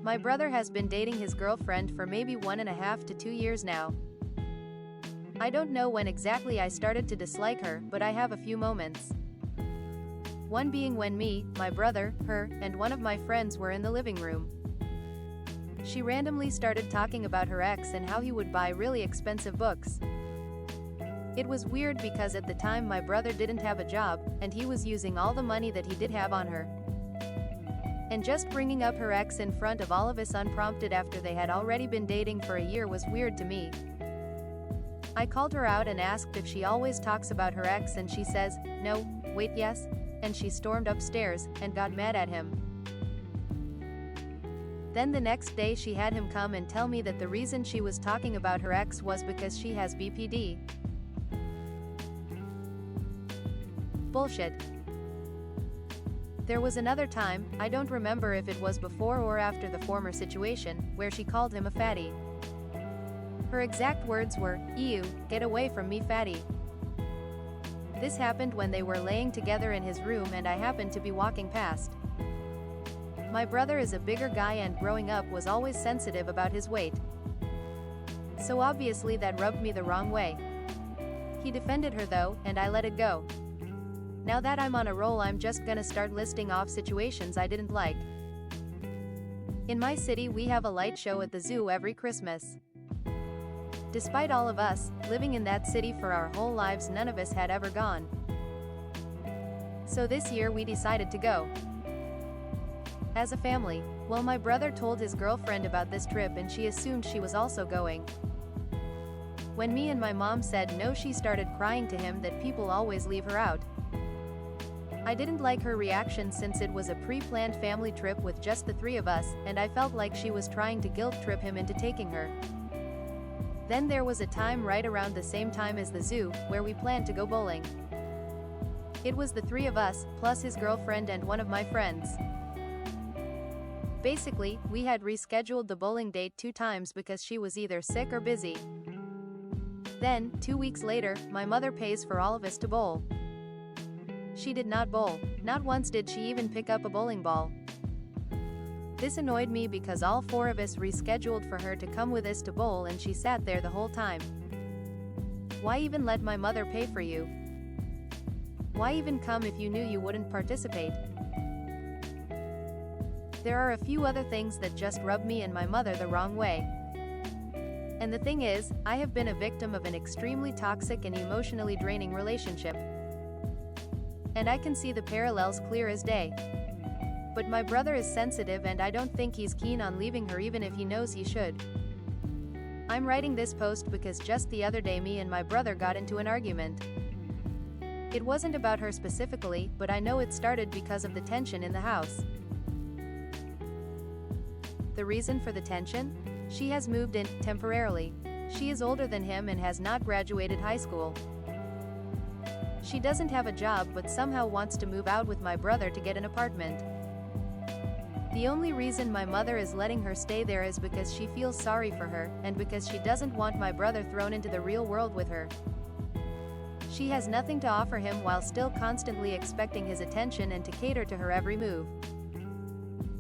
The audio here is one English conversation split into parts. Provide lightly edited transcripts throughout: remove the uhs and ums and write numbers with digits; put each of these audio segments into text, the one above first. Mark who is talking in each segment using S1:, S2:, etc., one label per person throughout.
S1: My brother has been dating his girlfriend for maybe 1.5 to 2 years now. I don't know when exactly I started to dislike her, but I have a few moments. One being when me, my brother, her, and one of my friends were in the living room. She randomly started talking about her ex and how he would buy really expensive books. It was weird because at the time my brother didn't have a job, and he was using all the money that he did have on her. And just bringing up her ex in front of all of us unprompted after they had already been dating for a year was weird to me. I called her out and asked if she always talks about her ex, and she says, "No, wait, yes," and she stormed upstairs and got mad at him. Then the next day she had him come and tell me that the reason she was talking about her ex was because she has BPD. Bullshit. There was another time, I don't remember if it was before or after the former situation, where she called him a fatty. Her exact words were, "Ew, get away from me, fatty." This happened when they were laying together in his room and I happened to be walking past. My brother is a bigger guy and growing up was always sensitive about his weight. So obviously that rubbed me the wrong way. He defended her though, and I let it go. Now that I'm on a roll, I'm just gonna start listing off situations I didn't like. In my city we have a light show at the zoo every Christmas. Despite all of us living in that city for our whole lives, none of us had ever gone. So this year we decided to go. As a family. Well, my brother told his girlfriend about this trip and she assumed she was also going. When me and my mom said no, she started crying to him that people always leave her out. I didn't like her reaction since it was a pre-planned family trip with just the three of us, and I felt like she was trying to guilt trip him into taking her. Then there was a time right around the same time as the zoo, where we planned to go bowling. It was the three of us, plus his girlfriend and one of my friends. Basically, we had rescheduled the bowling date 2 times because she was either sick or busy. Then, 2 weeks later, my mother pays for all of us to bowl. She did not bowl. Not once did she even pick up a bowling ball. This annoyed me because all 4 of us rescheduled for her to come with us to bowl and she sat there the whole time. Why even let my mother pay for you? Why even come if you knew you wouldn't participate? There are a few other things that just rub me and my mother the wrong way. And the thing is, I have been a victim of an extremely toxic and emotionally draining relationship. And I can see the parallels clear as day. But my brother is sensitive and I don't think he's keen on leaving her even if he knows he should. I'm writing this post because just the other day me and my brother got into an argument. It wasn't about her specifically, but I know it started because of the tension in the house. The reason for the tension? She has moved in, temporarily. She is older than him and has not graduated high school. She doesn't have a job but somehow wants to move out with my brother to get an apartment. The only reason my mother is letting her stay there is because she feels sorry for her, and because she doesn't want my brother thrown into the real world with her. She has nothing to offer him while still constantly expecting his attention and to cater to her every move.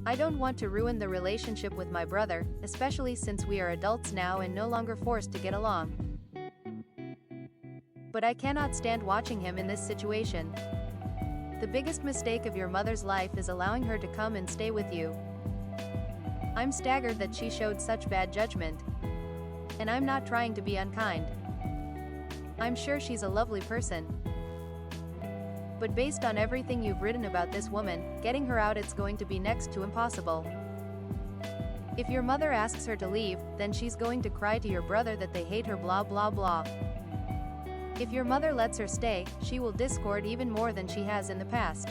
S1: I don't want to ruin the relationship with my brother, especially since we are adults now and no longer forced to get along. But I cannot stand watching him in this situation. The biggest mistake of your mother's life is allowing her to come and stay with you. I'm staggered that she showed such bad judgment. And I'm not trying to be unkind. I'm sure she's a lovely person. But based on everything you've written about this woman, getting her out, it's going to be next to impossible. If your mother asks her to leave, then she's going to cry to your brother that they hate her, blah blah blah. If your mother lets her stay, she will discord even more than she has in the past.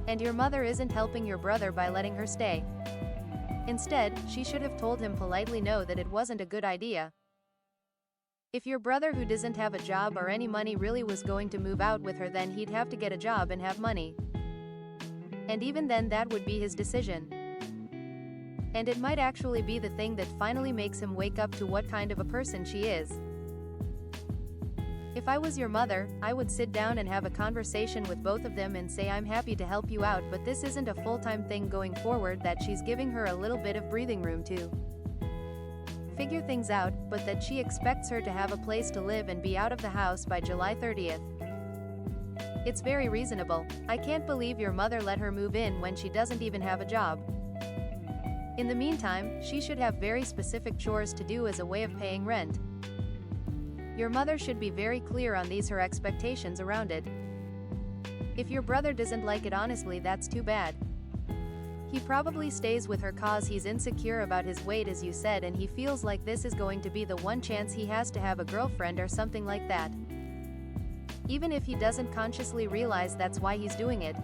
S1: And your mother isn't helping your brother by letting her stay. Instead, she should have told him politely no, that it wasn't a good idea. If your brother who doesn't have a job or any money really was going to move out with her, then he'd have to get a job and have money. And even then that would be his decision. And it might actually be the thing that finally makes him wake up to what kind of a person she is. If If I was your mother, I would sit down and have a conversation with both of them and say I'm happy to help you out, but this isn't a full-time thing going forward, that she's giving her a little bit of breathing room to figure things out, but that she expects her to have a place to live and be out of the house by July 30th. It's very reasonable. I can't believe your mother let her move in when she doesn't even have a job. In the meantime, she should have very specific chores to do as a way of paying rent. Your mother should be very clear on her expectations around it. If your brother doesn't like it, honestly, that's too bad. He probably stays with her cause he's insecure about his weight, as you said, and he feels like this is going to be the one chance he has to have a girlfriend or something like that. Even if he doesn't consciously realize that's why he's doing it,